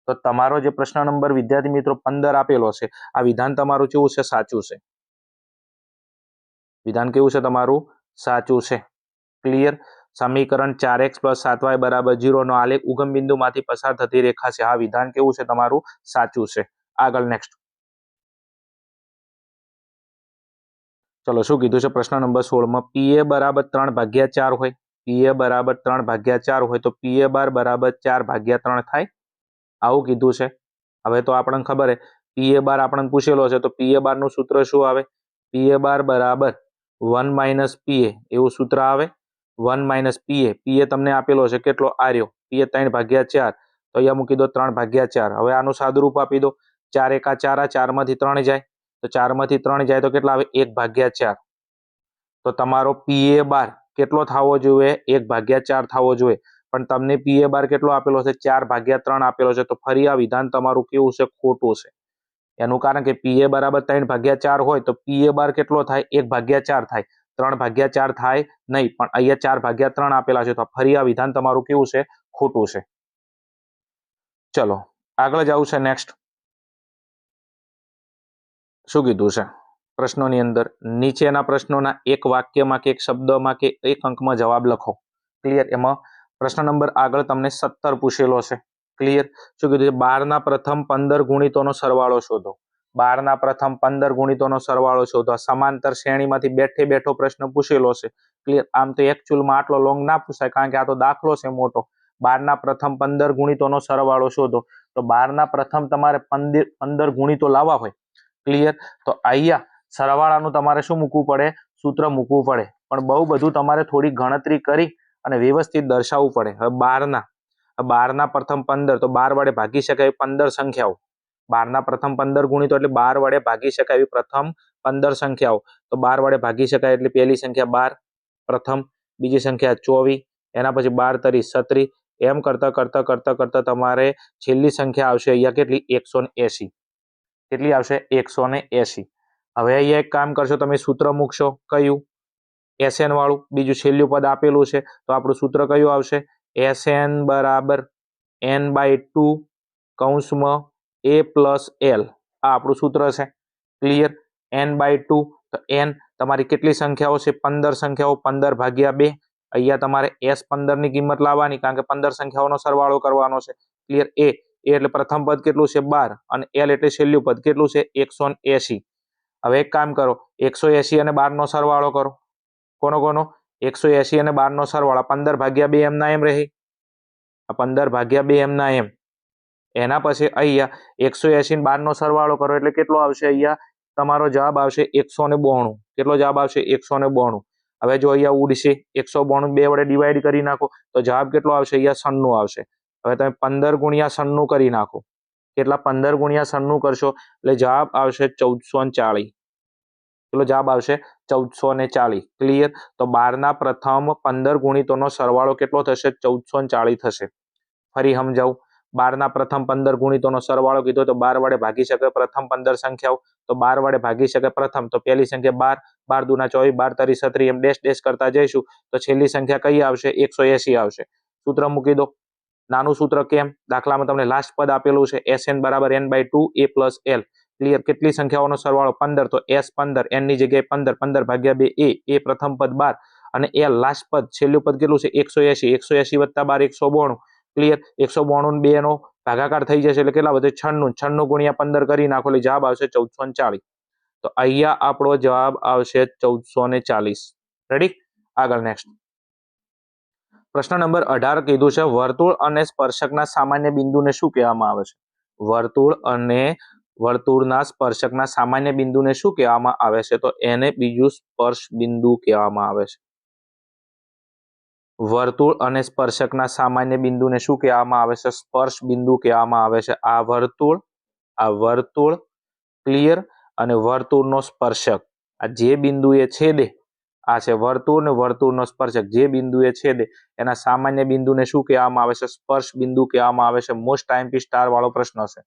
તો તમારો જે પ્રશ્ન નંબર વિદ્યાર્થી મિત્રો 15 આપેલો છે, આ વિધાન તમારું કેવું છે? સાચું છે. વિધાન કેવું છે તમારું? સાચું છે. ક્લિયર? સમીકરણ 4x + 7y = 0 નો આલેખ ઉગમ બિંદુમાંથી પસાર થતી રેખા છે. આ વિધાન કેવું છે તમારું? સાચું છે. આગળ નેક્સ્ટ ચલો શું કીધું છે પ્રશ્ન નંબર 16 માં PA = 3/4 હોય, PA = 3/4 હોય તો PA બાર બરાબર 4/3 થાય. આવું કીધું છે. હવે તો આપણને ખબર છે PA બાર આપણને પૂછેલો છે તો PA બાર નું સૂત્ર શું આવે? PA બાર બરાબર 1 - PA એવું સૂત્ર આવે. 1 - PA, PA તમને આપેલો છે કેટલો? આર્યો PA 3/4 તો અહીંયા મૂકી દો 3/4. હવે આનું સાદુરૂપ આપી દો. 4 એકા 4, 4 માંથી 3 જાય તો 4 માંથી 3 જાય તો કેટલા આવે? 1/4. તો તમારો PA બાર કેટલો થવો જોઈએ? 1/4 થવો જોઈએ. પણ તમને PA બાર કેટલો આપેલો છે? 4/3 આપેલો છે. તો ફરી આ વિધાન તમારું કેવું છે? ખોટું છે. એનું કારણ કે PA બરાબર 3/4 હોય તો PA બાર કેટલો થાય? 1/4 થાય. 3/4 થાય નહીં, પણ અહીંયા 4/3 આપેલા છે તો ફરી આ વિધાન તમારું કેવું છે? ખોટું છે. ચલો આગળ જવું છે નેક્સ્ટ. શું કીધું છે પ્રશ્નોની અંદર? નીચેના પ્રશ્નોના એક વાક્યમાં કે એક શબ્દમાં કે એક અંકમાં જવાબ લખો. ક્લિયર? એમાં પ્રશ્ન નંબર આગળ તમને 17 પૂછેલો છે. ક્લિયર? શું કીધું છે? 12 પ્રથમ 15 ગુણિતોનો સરવાળો શોધો. 12 પ્રથમ 15 ગુણિતોનો સરવાળો શોધો. સમાંતર શ્રેણીમાંથી બેઠો પ્રશ્ન પૂછેલો છે. ક્લિયર? આમ તો એકચ્યુઅલમાં આટલો લોંગ ના પૂછાય કારણ કે આ તો દાખલો છે મોટો. 12 પ્રથમ 15 ગુણિતોનો સરવાળો શોધો. તો 12 પ્રથમ તમારે 15 ગુણિતો લાવવા હોય. ક્લિયર? તો અહીંયા સરવાળાનું તમારે શું મૂકવું પડે? સૂત્ર મૂકવું પડે. પણ બહુ બધું તમારે થોડી ગણતરી કરી અને વ્યવસ્થિત દર્શાવવું પડે. હવે 12 પ્રથમ 15 તો 12 વડે ભાગી શકાય 15 સંખ્યાઓ. 12 પ્રથમ 15 ગુણિતો એટલે 12 વડે ભાગી શકાય એવી પ્રથમ 15 સંખ્યાઓ. તો 12 વડે ભાગી શકાય એટલે પહેલી સંખ્યા 12 પ્રથમ, બીજી સંખ્યા 24, એના પછી 12 તરી 36, એમ કરતા તમારે છેલ્લી સંખ્યા આવશે અહીંયા કેટલી? 180. કેટલી આવશે? 180. હવે અહીંયા એક કામ કરશો તમે, સૂત્ર મૂકશો. કયું? SN વાળું. બીજું છેલ્લું પદ આપેલું છે તો આપણું સૂત્ર કયું આવશે? SN બરાબર n/2 કૌંસમાં A + L. આ આપણું સૂત્ર છે. ક્લિયર? n/2 તો n તમારી કેટલી સંખ્યાઓ છે? 15 સંખ્યાઓ. 15/2. અહીંયા તમારે S15 ની કિંમત લાવવાની કારણ કે 15 સંખ્યાઓનો સરવાળો કરવાનો છે. ક્લિયર? A એટલે પ્રથમ પદ કેટલું છે? 12 અને L એટલે છેલ્લું પદ કેટલું છે? 180. હવે એક કામ કરો, 180 અને 12 નો સરવાળો કરો. કોનો? 180 અને 12 નો સરવાળો. 15/2 એમના એમ રહી. 15/2 એમના એમ. એના પછી અહીંયા 180 અને 12 નો સરવાળો કરો એટલે કેટલો આવશે? અહીંયા તમારો જવાબ આવશે 192. કેટલો જવાબ આવશે? 192. હવે જો અહીંયા ઉડશે 192 2 વડે ડિવાઈડ કરી નાખો તો જવાબ કેટલો આવશે? અહીંયા 96 આવશે. હવે તમે 15 ગુણ્યા 96 કરી નાખો. કેટલા? 15 ગુણ્યા 96 કરશો એટલે જવાબ આવશે 1440. કેટલો જવાબ આવશે? 1440. ક્લિયર? તો 12 પ્રથમ 15 ગુણિતોનો સરવાળો કેટલો થશે? 1440 થશે. ફરી સમજાવું. 12 પ્રથમ 15 ગુણિતોનો સરવાળો કીધો તો 12 વડે ભાગી શકે પ્રથમ 15 સંખ્યાઓ. તો 12 વડે ભાગી શકે પ્રથમ તો પહેલી સંખ્યા 12, 12 દૂના 24, 12 તરી 36, એમ ડેશ કરતા જઈશું તો છેલ્લી સંખ્યા કઈ આવશે? 180 આવશે. સૂત્ર મૂકી દો. નાનું સૂત્ર કેમ? દાખલામાં તમને લાસ્ટ પદ આપેલું છે SN બરાબર n/2 A + L. ક્લિયર? કેટલી સંખ્યાઓનો સરવાળો? 15 તો S15, n ની જગ્યાએ 15, 15/2 A પ્રથમ પદ 12 અને L લાસ્ટ પદ છેલ્લું પદ કેટલું છે? 180, 180 + 12 192. ક્લિયર? 192 2 નો ભાગાકાર થઈ જશે એટલે કેટલા વધે? 96. 96 ગુણ્યા 15 કરી નાખો એટલે જવાબ આવશે 1440. તો અહીંયા આપણો જવાબ આવશે 1440. રેડી? આગળ નેક્સ્ટ પ્રશ્ન નંબર 18 કીધું છે વર્તુળ અને સ્પર્શકના સામાન્ય બિંદુને શું કહેવામાં આવે છે? વર્તુળના સ્પર્શકના સામાન્ય બિંદુને શું કહેવામાં આવે છે? તો એને બીજું સ્પર્શ બિંદુ કહેવામાં આવે છે. વર્તુળ અને સ્પર્શકના સામાન્ય બિંદુને શું કહેવામાં આવે છે? સ્પર્શ બિંદુ કહેવામાં આવે છે. આ વર્તુળ ક્લિયર, અને વર્તુળનો સ્પર્શક આ જે બિંદુએ છેદે, આ છે વર્તુળ ને વર્તુળનો સ્પર્શક જે બિંદુએ છેદે એના સામાન્ય બિંદુને શું કહેવામાં આવે છે? સ્પર્શ બિંદુ કહેવામાં આવે છે. મોસ્ટ આઈએમપી સ્ટાર વાળો પ્રશ્ન છે.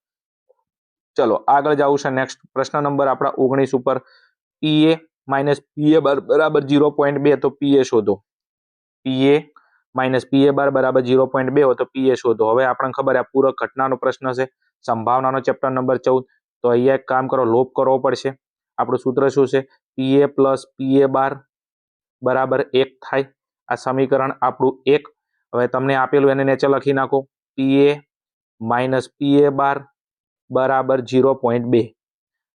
ચલો આગળ જવું છે નેક્સ્ટ પ્રશ્ન નંબર આપણા 19 ઉપર પીએ માઇનસ પીએ બાર બરાબર 0.2 તો પીએ શોધો. પીએ માઇનસ પીએ બાર બરાબર 0.2 હોય તો પીએ શોધો. હવે આપણને ખબર આ પૂરક ઘટનાનો પ્રશ્ન છે, સંભાવનાનો ચેપ્ટર નંબર 14. તો અહીંયા એક કામ કરો, લોપ કરવો પડશે. આપણું સૂત્ર શું છે? પીએ પ્લસ પીએ બાર બરાબર 1 થાય. આ સમીકરણ આપણું 1. હવે તમને આપેલું એને નીચે લખી નાખો. પીએ માઇનસ પીએ બાર બરાબર 0.2.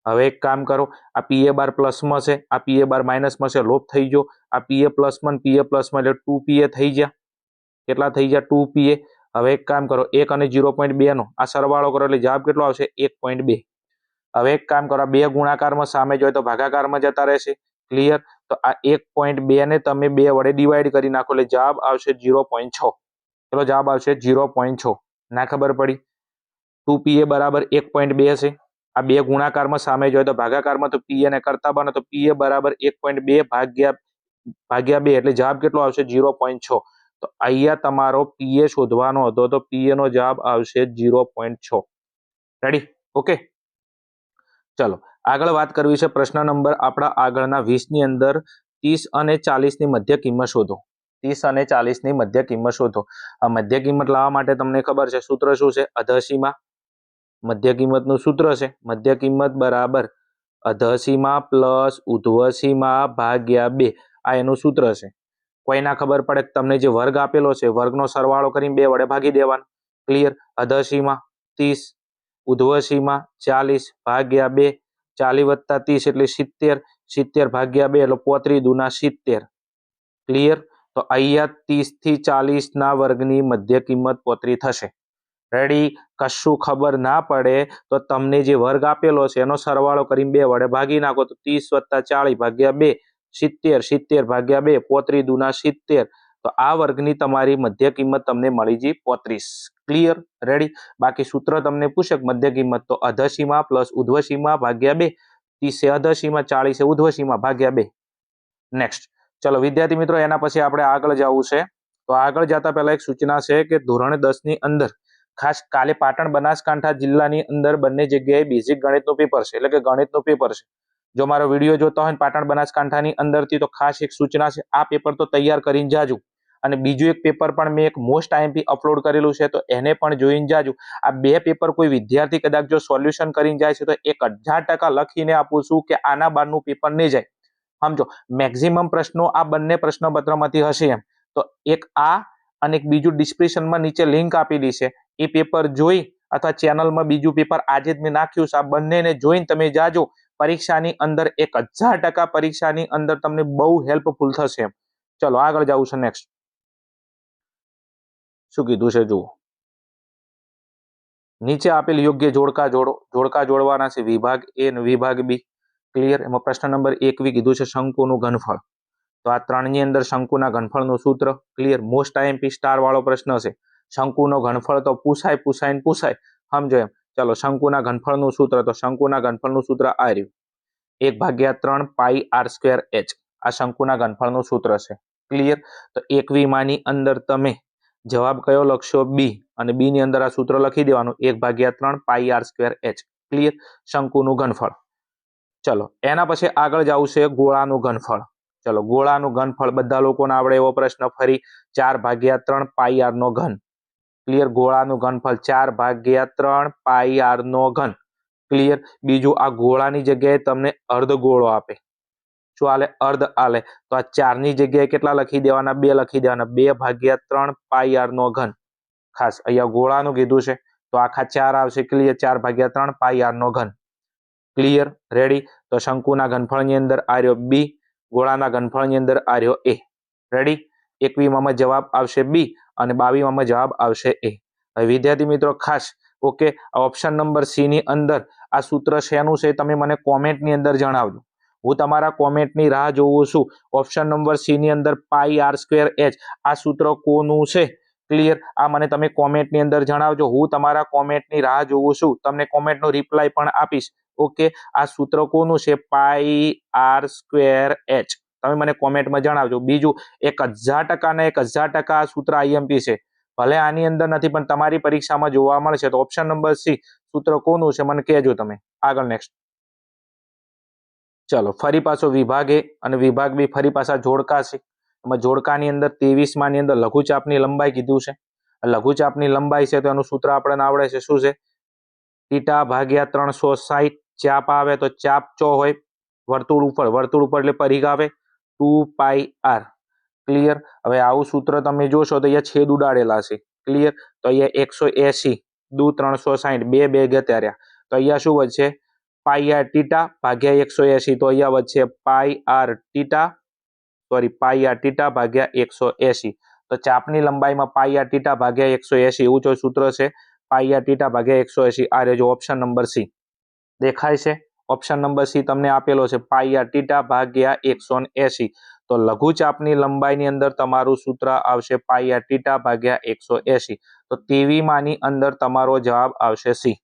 હવે એક કામ કરો, આ પીએ બાર પ્લસમાં છે, આ પીએ બાર માઇનસમાં છે, લોપ થઈ ગયો. આ પીએ પ્લસમાં એટલે 2 પીએ થઈ ગયા. કેટલા થઈ ગયા? 2 પીએ. હવે એક કામ કરો, 1 અને 0.2 નો આ સરવાળો કરો એટલે જવાબ કેટલો આવશે? 1.2. હવે એક કામ કરો, બે ગુણાકારમાં સામે જોઈએ તો ભાગાકારમાં જતા રહેશે. ક્લિયર? તો આ 1.2 ને તમે 2 વડે ડિવાઈડ કરી નાખો એટલે જવાબ આવશે 0.6. ચલો જવાબ આવશે 0.6. ના ખબર પડી? 2 PA બરાબર 1.2 છે. આ બે ગુણાકારમાં સામે જોઈએ તો ભાગાકારમાં તો પીએ ને કરતા બને તો પીએ બરાબર 1.2 ભાગ્યા 2 એટલે જવાબ કેટલો આવશે? 0.6. તો અહીંયા તમારો પીએ શોધવાનો હતો તો પીએ નો જવાબ આવશે 0.6. રેડી? ઓકે, ચલો આગળ વાત કરવી છે પ્રશ્ન નંબર આપણા આગળના 20 ની અંદર 30 અને 40 ની મધ્ય કિંમત શોધો. 30 અને 40 ની મધ્ય કિંમત શોધો. આ મધ્ય કિંમત લાવવા માટે તમને ખબર છે સૂત્ર શું છે? અધસીમા. મધ્ય કિંમતનું સૂત્ર છે મધ્ય કિંમત બરાબર અધસીમા પ્લસ ઉધ્વસીમા ભાગ્યા 2. આ એનું સૂત્ર છે. કોઈ ના ખબર પડે તમને જે વર્ગ આપેલો છે વર્ગનો સરવાળો કરીને 2 વડે ભાગી દેવાનો. ક્લિયર? અધસીમા 30, ઉધ્વસીમા 40 ભાગ્યા 2. 40 વત્તા 30 એટલે 70. 70 ભાગ્યા 2 એટલે 35 દુના 70. ક્લિયર? તો અહીંયા 30 થી 40 ના વર્ગની મધ્ય કિંમત 35 થશે. રેડી? કશું ખબર ના પડે તો તમને જે વર્ગ આપેલો છે એનો સરવાળો કરીને 2 વડે ભાગી નાખો તો 30 વત્તા 40 ભાગ્યા 2 70. 70 ભાગ્યા 2 35 દુના 70. તો આ વર્ગની તમારી મધ્ય કિંમત તમને મળી ગઈ 35. ક્લિયર? રેડી? બાકી સૂત્ર તમને પૂછે મધ્ય કિંમત તો અધસીમા પ્લસ ઉધ્વસીમા ભાગ્યા 2. 30 અધસીમા, 40 ઉધ્વસીમા ભાગ્યા 2. નેક્સ્ટ ચલો વિદ્યાર્થી મિત્રો, એના પછી આપણે આગળ જવું છે. તો આગળ જતા પહેલા એક સૂચના છે કે ધોરણ 10 ની અંદર ખાસ કાલે પાટણ બનાસકાંઠા જિલ્લાની અંદર બંને જગ્યાએ બેઝિક ગણિતનું પેપર છે, એટલે કે ગણિતનું પેપર છે. જો મારો વિડીયો જોતા હોય પાટણ બનાસકાંઠાની અંદરથી તો ખાસ એક સૂચના છે, આ પેપર તો તૈયાર કરીને જાજો. અને બીજું એક પેપર પણ મેં એક મોસ્ટ આઈએમપી અપલોડ કરેલું છે તો એને પણ જોઈને જાજો. આ બે પેપર કોઈ વિદ્યાર્થી કદાચ જો સોલ્યુશન કરીને જાય છે તો 1000% લખીને આપું છું કે આના બારનું પેપર નહીં જાય. સમજો, મેક્સિમમ પ્રશ્નો આ બંને પ્રશ્નપત્રમાંથી હશે એમ. તો એક આ અને એક બીજું ડિસ્ક્રિપ્શનમાં નીચે લિંક આપેલી છે, એ પેપર જોઈ અથવા ચેનલમાં બીજું પેપર આજે જ મેં નાખ્યું છે, આ બંનેને જોઈને તમે જાજો. પરીક્ષાની અંદર 1000% પરીક્ષાની અંદર તમને બહુ હેલ્પફુલ થશે એમ. ચલો આગળ જવું છે નેક્સ્ટ. શું કીધું છે જુઓ. નીચે આપેલ યોગ્ય જોડકા જોડો. જોડકા જોડવાના છે વિભાગ એ અને વિભાગ બી. ક્લિયર? એમાં પ્રશ્ન નંબર 21 કીધું છે શંકુનું ઘનફળ. તો આ 3 ની અંદર શંકુના ઘનફળનું સૂત્ર. ક્લિયર? મોસ્ટ આઈએમપી સ્ટાર વાળો પ્રશ્ન છે. શંકુનો ઘનફળ તો પૂછાય. સમજો એમ. ચલો શંકુના ઘનફળનું સૂત્ર. તો શંકુના ઘનફળનું સૂત્ર આ રહ્યું 1/3 પાઈ r²h. આ શંકુના ઘનફળનું સૂત્ર છે. ક્લિયર? તો 21 માની અંદર તમે જવાબ કયો લખશો? બી. અને બી ની અંદર આ સૂત્ર લખી દેવાનું 1/3 પાઈ r²h. ક્લિયર? શંકુનું ઘનફળ. ચલો એના પછી આગળ જવું છે ગોળાનું ઘનફળ. ચલો ગોળાનું ઘનફળ બધા લોકોને આવડે એવો પ્રશ્ન ફરી 4/3 પાઈ r નો ઘન. ક્લિયર? ગોળાનું ઘનફળ 4/3 પાઈ r નો ઘન. ક્લિયર? બીજું આ ગોળાની જગ્યાએ તમને અર્ધ ગોળો આપે. શું આલે? અર્ધ આલે. તો આ 4 ની જગ્યાએ કેટલા લખી દેવાના? 2 લખી દેવાના. 2/3 પાઈ r નો ઘન. ખાસ અહીંયા ગોળાનું કીધું છે તો આખા 4 આવશે. ક્લિયર? 4/3 પાઈ r નો ઘન. ક્લિયર? રેડી? તો શંકુના ઘનફળની અંદર આ રહ્યો બી. ગોળાના ઘનફળની અંદર આ રહ્યો એ. રેડી? 21માં જવાબ આવશે બી અને 22માં જવાબ આવશે એ. હવે વિદ્યાર્થી મિત્રો ખાસ ઓકે, ઓપ્શન નંબર સી ની અંદર આ સૂત્ર શેનું છે તમે મને કોમેન્ટની અંદર જણાવજો. હું તમારા કોમેન્ટની રાહ જોઉં છું. ઓપ્શન નંબર સી ની અંદર પાઈ આર સ્ક્વેર એચ આ સૂત્ર કોનું છે? ક્લિયર? આ મને તમે કોમેન્ટની અંદર જણાવજો. હું તમારા કોમેન્ટની રાહ જોઉં છું. તમને કોમેન્ટનો રિપ્લાય પણ આપીશ. ઓકે, આ સૂત્ર કોનું છે? પાઈ આર સ્ક્વેર એચ. તમે મને કોમેન્ટમાં જણાવજો. બીજું 1000% ને 1000% આ સૂત્ર આઈએમપી છે. ભલે આની અંદર નથી પણ તમારી પરીક્ષામાં જોવા મળશે. તો ઓપ્શન નંબર સી સૂત્ર કોનું છે મને કહેજો તમે. આગળ નેક્સ્ટ. ચલો ફરી પાછો વિભાગ એ અને વિભાગ બી ફરી પાછા જોડકા છે. એમાં જોડકાની અંદર 23માં ની અંદર લઘુચાપની લંબાઈ કીધું છે. લઘુચાપની લંબાઈ છે તો એનું સૂત્ર આપણને આવડે છે. શું છે? θ ભાગ્યા 360. ચાપ આવે તો ચાપ ચો હોય વર્તુળ ઉપર એટલે પરિઘ આવે 2 પાઈ આર. ક્લિયર? હવે આવું સૂત્ર તમે જોશો તો અહીંયા છેદ ઉડાડેલા છે. ક્લિયર? તો અહીંયા 180 દુ 360 બે બે ગત્યા રહ્યા. તો અહીંયા શું વધશે? પાઈ આર ટીટા ભાગ્યા 180. તો અહીંયા વધશે પાઈ આર ટીટા પાઈ આર ટીટા ભાગ્યા 180. તો ચાપની લંબાઈમાં પાઈ આર ટીટા ભાગ્યા 180 એવું જો સૂત્ર છે. પાઈ આર ટીટા ભાગ્યા 180. આ રહેજો ઓપ્શન નંબર સી. દેખાય છે? ઓપ્શન નંબર સી તમને આપેલો છે પાઈ આર ટીટા ભાગ્યા 180. તો લઘુચાપની લંબાઈની અંદર તમારું સૂત્ર આવશે પાઈ આર ટીટા ભાગ્યા 180. તો 23માની અંદર તમારો જવાબ આવશે સી.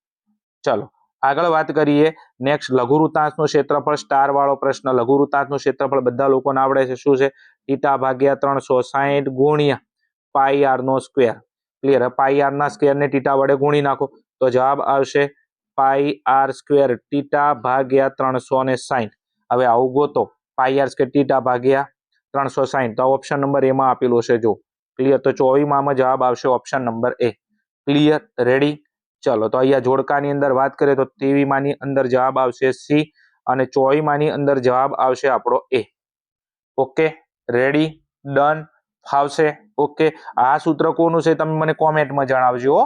ચલો આગળ વાત કરીએ. નેક્સ્ટ લઘુવૃત્તાંશનું ક્ષેત્રફળ સ્ટાર વાળો પ્રશ્ન. લઘુવૃત્તાંશનું ક્ષેત્રફળ બધા લોકોને આવડે છે. શું છે? θ ભાગ્યા 360 ગુણ્યા પાઈ આર નો સ્ક્વેર. ક્લિયર? પાઈ આર ના સ્ક્વેર ને θ વડે ગુણી નાખો તો જવાબ આવશે પાઈ આર સ્ક્વેર θ ભાગ્યા 360. હવે આવું ગોતો પાઈ આર સ્ક્વેર θ ભાગ્યા 360. તો ઓપ્શન નંબર એમાં આપેલું છે જો. ક્લિયર? તો 24માં જવાબ આવશે ઓપ્શન નંબર એ. ક્લિયર? રેડી? ચલો તો અહીંયા જોડકાની અંદર વાત કરીએ તો 23માની અંદર જવાબ આવશે સી અને 24માની અંદર જવાબ આવશે આપણો એ. ઓકે, રેડી, ડન, ફાવશે? ઓકે, આ સૂત્ર કોનું છે તમે મને કોમેન્ટમાં જણાવજો.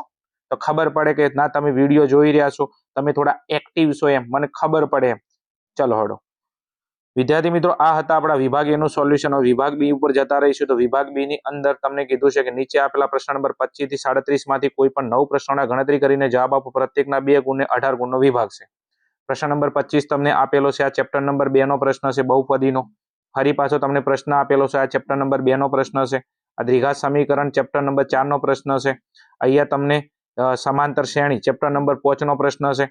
તો ખબર પડે કે ના તમે વિડીયો જોઈ રહ્યા છો, તમે થોડા એક્ટિવ છો એમ મને ખબર પડે એમ. ચલો હડો વિદ્યાર્થી મિત્રો, આ હતા આપણા વિભાગ એ નું સોલ્યુશન. વિભાગ બી ઉપર જતા રહીશું. તો વિભાગ બી ની અંદર તમને કીધું છે કે નીચે આપેલા પ્રશ્ન નંબર 25 થી 37 માંથી કોઈ પણ 9 પ્રશ્નોના ગણતરી કરીને જવાબ આપો. પ્રત્યેકના 2 ગુણ ને 18 ગુણનો વિભાગ છે. પ્રશ્ન નંબર 25 તમને આપેલો છે. આ ચેપ્ટર નંબર 2 નો પ્રશ્ન છે બહુપદીનો. ફરી પાછો તમને પ્રશ્ન આપેલો છે. આ ચેપ્ટર નંબર 2 નો પ્રશ્ન છે. આ દ્વિઘાત સમીકરણ ચેપ્ટર નંબર 4 નો પ્રશ્ન છે. અહીંયા તમને સમાંતર શ્રેણી ચેપ્ટર નંબર 5 નો પ્રશ્ન છે.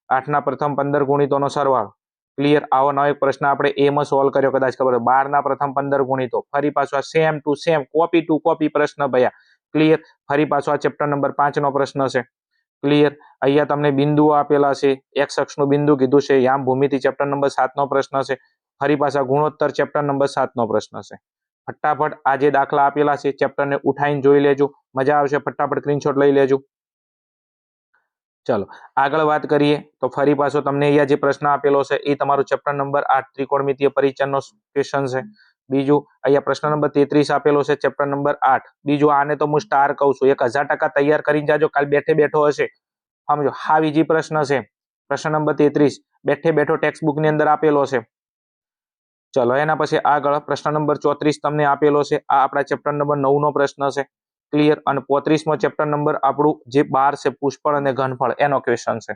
8ના પ્રથમ 15 ગુણિતોનો સરવાળો. ક્લિયર? આવો નવો એક પ્રશ્ન આપણે એમાં સોલ્વ કર્યો, કદાચ ખબર હોય. 12ના પ્રથમ 15 ગુણિતો. ફરી પાછો આ same to same copy to copy પ્રશ્ન ભયા. ક્લિયર? ફરી પાછો આ ચેપ્ટર નંબર 5 નો પ્રશ્ન છે. ક્લિયર? અહીંયા તમને બિંદુઓ આપેલા છે. એક્સ અક્ષનું બિંદુ કીધું છે. યામ ભૂમિતિ ચેપ્ટર નંબર 7 નો પ્રશ્ન છે. ફરી પાછા ગુણોત્તર ચેપ્ટર નંબર 7 નો પ્રશ્ન છે. ફટાફટ આ જે દાખલા આપેલા છે ચેપ્ટરને ઉઠાઈને જોઈ લેજો. મજા આવશે. ફટાફટ સ્ક્રીનશોટ લઈ લેજો. ચલો આગળ વાત કરીએ તો ફરી પાછો તમને અહીંયા જે પ્રશ્ન આપેલો છે એ તમારું ચેપ્ટર નંબર 8 ત્રિકોણમિતીય પરિચયનો ક્વેશ્ચન છે. બીજું અહીંયા પ્રશ્ન નંબર 33 આપેલો છે ચેપ્ટર નંબર 8. બીજું આને તો હું સ્ટાર કહું છું. 1000% તૈયાર કરીને જાજો. કાલ બેઠે બેઠો હશે. સમજો હાવ ઈજી પ્રશ્ન છે. પ્રશ્ન નંબર 33 બેઠે બેઠો ટેક્સ્ટ બુક ની અંદર આપેલો છે. ચલો એના પછી આગળ પ્રશ્ન નંબર 34 તમને આપેલો છે. આ આપણા ચેપ્ટર નંબર 9 નો પ્રશ્ન છે. ક્લિયર? અને 35મો ચેપ્ટર નંબર આપણું જે 12 છે પુષ્પળ અને ઘનફળ એનો ક્વેશ્ચન છે.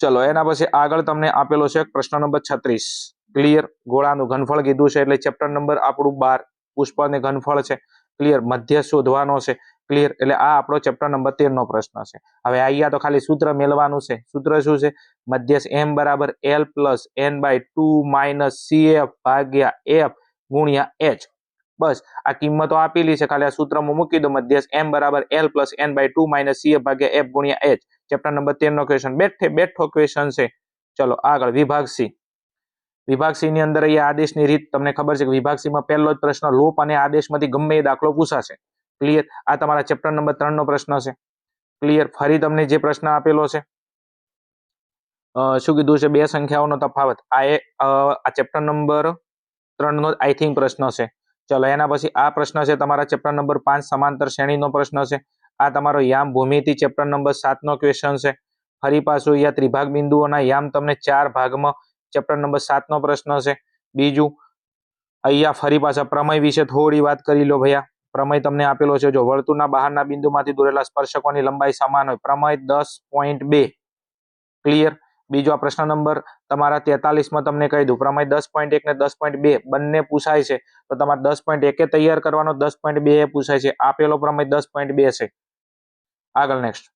ચલો એના પછી આગળ તમને આપેલો છે પ્રશ્ન નંબર 36. ક્લિયર? ગોળાનું ઘનફળ કીધું છે એટલે ચેપ્ટર નંબર આપણું 12 પુષ્પળ અને ઘનફળ છે. ક્લિયર? મધ્ય શોધવાનો છે. ક્લિયર? એટલે આ આપણો ચેપ્ટર નંબર 13 નો પ્રશ્ન છે. હવે અહીંયા તો ખાલી સૂત્ર મેળવવાનું છે. સૂત્ર શું છે? મધ્યસ m બરાબર l પ્લસ n/2 - cf ભાગ્યા f ગુણ્યા h. બસ આ કિંમતો આપેલી છે. ખાલી આ સૂત્રમાં મૂકી દો. મધ્યસ m બરાબર l પ્લસ n/2 - cf ભાગ્યા f ગુણ્યા h. ચેપ્ટર નંબર 13 નો ક્વેશ્ચન. બેઠે બેઠો ક્વેશ્ચન છે. ચલો આગળ વિભાગ સી. વિભાગ સી ની અંદર અહીંયા આદેશની રીત તમને ખબર છે કે વિભાગ સી માં પહેલો જ પ્રશ્ન લોપ અને આદેશમાંથી ગમે એ દાખલો પૂછાશે. ક્લિયર? આ તમારા ચેપ્ટર નંબર 3 નો પ્રશ્ન છે. ક્લિયર? ફરી તમને જે પ્રશ્ન આપેલો છે શું કીધું છે? બે સંખ્યાઓનો તફાવત. આ ચેપ્ટર નંબર 3 નો આઈ થિંક પ્રશ્ન છે. ચલો એના પછી આ પ્રશ્ન છે તમારા ચેપ્ટર નંબર 5 સમાંતર શ્રેણીનો પ્રશ્ન છે. આ તમારો યામ ભૂમિતિ ચેપ્ટર નંબર 7 નો ક્વેશ્ચન છે. ફરી પાછું અહીંયા ત્રિભાગ બિંદુઓના યામ તમને 4 ભાગમાં ચેપ્ટર નંબર 7 નો પ્રશ્ન છે. બીજું અહીંયા ફરી પાછા પ્રમેય વિશે થોડી વાત કરી લો ભૈયા. પ્રમેય તમને આપેલો છે, જો વર્તુળના બહારના બિંદુમાંથી દોરેલા સ્પર્શકોની લંબાઈ સમાન હોય, પ્રમેય 10.2. ક્લિયર. બીજો આ પ્રશ્ન નંબર તમારા 43માં તમને કહી દઉં, પ્રમેય 10.1 ને 10.2 બંને પૂછાય છે, તો તમારે 10.1 તૈયાર કરવાનો, 10.2 પૂછાય છે. આપેલો પ્રમેય 10.2 છે. આગળ નેક્સ્ટ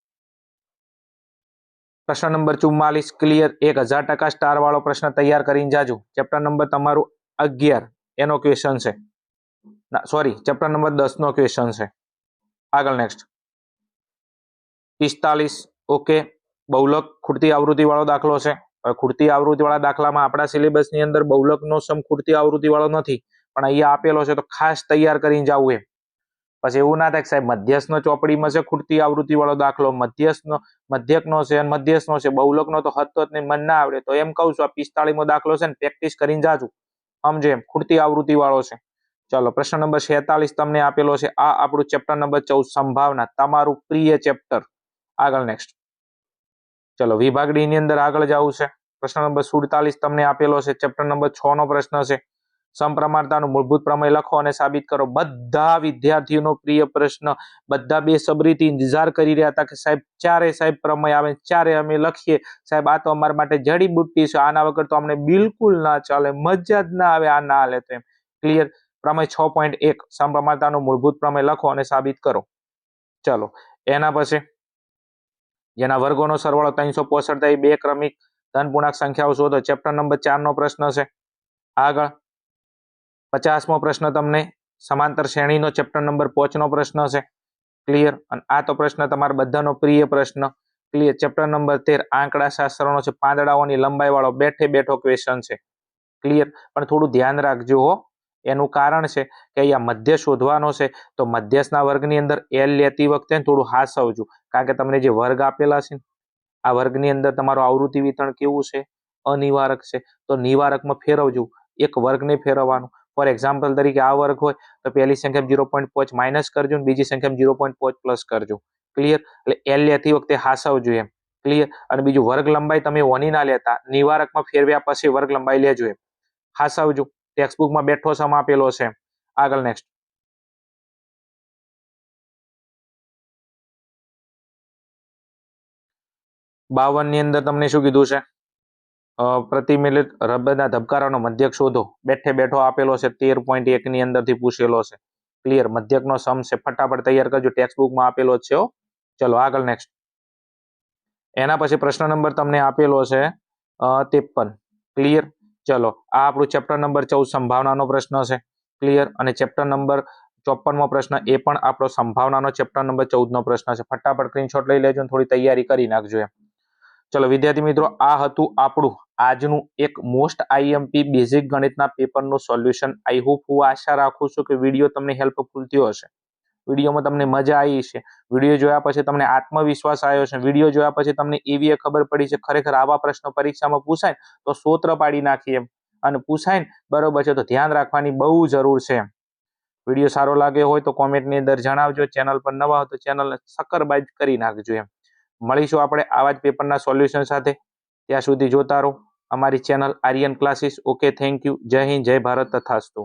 પ્રશ્ન નંબર 44. ક્લિયર. 1000% સ્ટાર વાળો પ્રશ્ન તૈયાર કરીને જાજો. ચેપ્ટર નંબર તમારું 11 એનો ક્વેશ્ચન છે, સોરી ચેપ્ટર નંબર 10 નો ક્વેશ્ચન છે. આગળ નેક્સ્ટ 45. ઓકે, બહુલક ખૂટતી આવૃત્તિ વાળો દાખલો છે. ખૂટતી આવૃત્તિ વાળા દાખલામાં આપણા સિલેબસ ની અંદર બહુલકનો સમ ખૂટતી આવૃત્તિ વાળો નથી, પણ અહીંયા આપેલો છે તો ખાસ તૈયાર કરીને જાવું એમ. પછી એવું ના થાય કે સાહેબ મધ્યસ્થનો ચોપડીમાં છે ખૂટતી આવૃત્તિ વાળો દાખલો, મધ્યકનો છે અને મધ્યસ્થનો છે, બહુલકનો તો હતો જ નહીં, મન ના આવડે, તો એમ કહું છું આ 45મો દાખલો છે ને પ્રેક્ટિસ કરીને જાજુ, સમજો એમ, ખૂટતી આવૃત્તિ વાળો છે. ચલો પ્રશ્ન નંબર 46 તમને આપેલો છે, આ આપણું ચેપ્ટર નંબર 14 સંભાવના, તમારું પ્રિય ચેપ્ટર. આગળ નેક્સ્ટ ચલો વિભાગ ડી ની અંદર આગળ જવું છે. પ્રશ્ન નંબર 47 તમને આપેલો છે, ચેપ્ટર નંબર 6 નો પ્રશ્ન છે. સમપ્રમાણતાનું મૂળભૂત પ્રમેય લખો અને સાબિત કરો. બધા વિદ્યાર્થીઓનો પ્રિય પ્રશ્ન, બધા બેસબરીથી ઇંતજાર કરી રહ્યા હતા કે સાહેબ ચારે સાહેબ પ્રમેય આવે, ચારે અમે લખીએ. સાહેબ આ તો અમારા માટે જડીબુટ્ટી છે, આના વગર તો અમને બિલકુલ ના ચાલે, મજા જ ના આવે, આ ના હાલે તો એમ. ક્લિયર. પ્રમેય 6.1 સમપ્રમાણતાનું મૂળભૂત પ્રમેય લખો અને સાબિત કરો. ચલો એના પછી જેના વર્ગોનો સરવાળો 365 થાય, બે ક્રમિક ધન પૂર્ણાંક સંખ્યાઓ શોધો. ચેપ્ટર નંબર 4 નો પ્રશ્ન છે. આગળ 50મો પ્રશ્ન તમને સમાંતર શ્રેણીનો ચેપ્ટર નંબર 5 નો પ્રશ્ન છે. ક્લિયર. અને આ તો પ્રશ્ન તમારા બધાનો પ્રિય પ્રશ્ન. ક્લિયર. ચેપ્ટર નંબર 13 આંકડા શાસ્ત્રનો છે, પાંદડાઓની લંબાઈ વાળો બેઠે બેઠો ક્વેશ્ચન છે. ક્લિયર. પણ થોડું ધ્યાન રાખજો હો, એનું કારણ છે કે અહીંયા મધ્ય શોધવાનો છે, તો મધ્યસ્થના વર્ગની અંદર એલ લેતી વખતે થોડું હાસવજો, કારણ કે તમને જે વર્ગ આપેલા છે આ વર્ગની અંદર તમારું આવૃત્તિ વિતરણ કેવું છે, અનિવારક છે, તો નિવારકમાં ફેરવજો, એક વર્ગને ફેરવવાનું. ફોર એક્ઝામ્પલ તરીકે આ વર્ગ હોય તો પહેલી સંખ્યા 0.5 માઇનસ કરજો, બીજી સંખ્યા 0.5 પ્લસ કરજો. ક્લિયર. એટલે એલ લેતી વખતે હાસવજો એમ. ક્લિયર. અને બીજું વર્ગ લંબાઈ તમે ઓની ના લેતા, નિવારકમાં ફેરવ્યા પછી વર્ગ લંબાઈ લેજો એમ, હાસવજો. ટેક્સ્ટબુકમાં બેઠો સમ આપેલો છે. આગળ નેક્સ્ટ 52 ની અંદર તમને શું કીધું છે, પ્રતિ મિનિટ હૃદયના ધબકારાનો મધ્યક શોધો. બેઠે બેઠો આપેલો છે, 13.1 ની અંદરથી પૂછેલો છે. ક્લિયર. મધ્યકનો સમ છે, ફટાફટ તૈયાર કરજો, ટેક્સ્ટબુકમાં આપેલો જ છે. ચલો આગળ નેક્સ્ટ એના પછી પ્રશ્ન નંબર તમને આપેલો છે 53. ક્લિયર. ચલો આ આપણું ચેપ્ટર નંબર 14 સંભાવનાનો પ્રશ્ન છે. ક્લિયર. અને ચેપ્ટર નંબર 54મો પ્રશ્ન એ પણ આપણો સંભાવનાનો ચેપ્ટર નંબર 14 નો પ્રશ્ન છે. ફટાફટ સ્ક્રીનશોટ લઈ લેજો, થોડી તૈયારી કરી નાખજો એમ. ચલો વિદ્યાર્થી મિત્રો, આ હતું આપણું આજનું એક મોસ્ટ આઈએમપી બેઝિક ગણિતના પેપરનું સોલ્યુશન. આઈ હોપ, હું આશા રાખું છું કે વિડીયો તમને હેલ્પફુલ થયો હશે, વિડીયોમાં તમને મજા આવી છે, વિડીયો જોયા પછી તમને આત્મવિશ્વાસ આવ્યો છે, વિડીયો જોયા પછી તમને એવી ખબર પડી છે ખરેખર આવા પ્રશ્નો પરીક્ષામાં પૂછાય તો સોત્ર પાડી નાખીએ એમ, અને પૂછાય ને બરોબર છે તો ધ્યાન રાખવાની બહુ જરૂર છે. વિડીયો સારો લાગ્યો હોય તો કોમેન્ટની અંદર જણાવજો. ચેનલ પર નવા હોય તો ચેનલને સક્કરબાજ કરી નાખજો એમ. મળીશું આપણે આવા જ પેપરના સોલ્યુશન સાથે. ત્યાં સુધી જોતા રહો અમારી channel Aryan classes. Okay, thank you. જય હિન્દ, જય ભારત, તથાસ્તુ.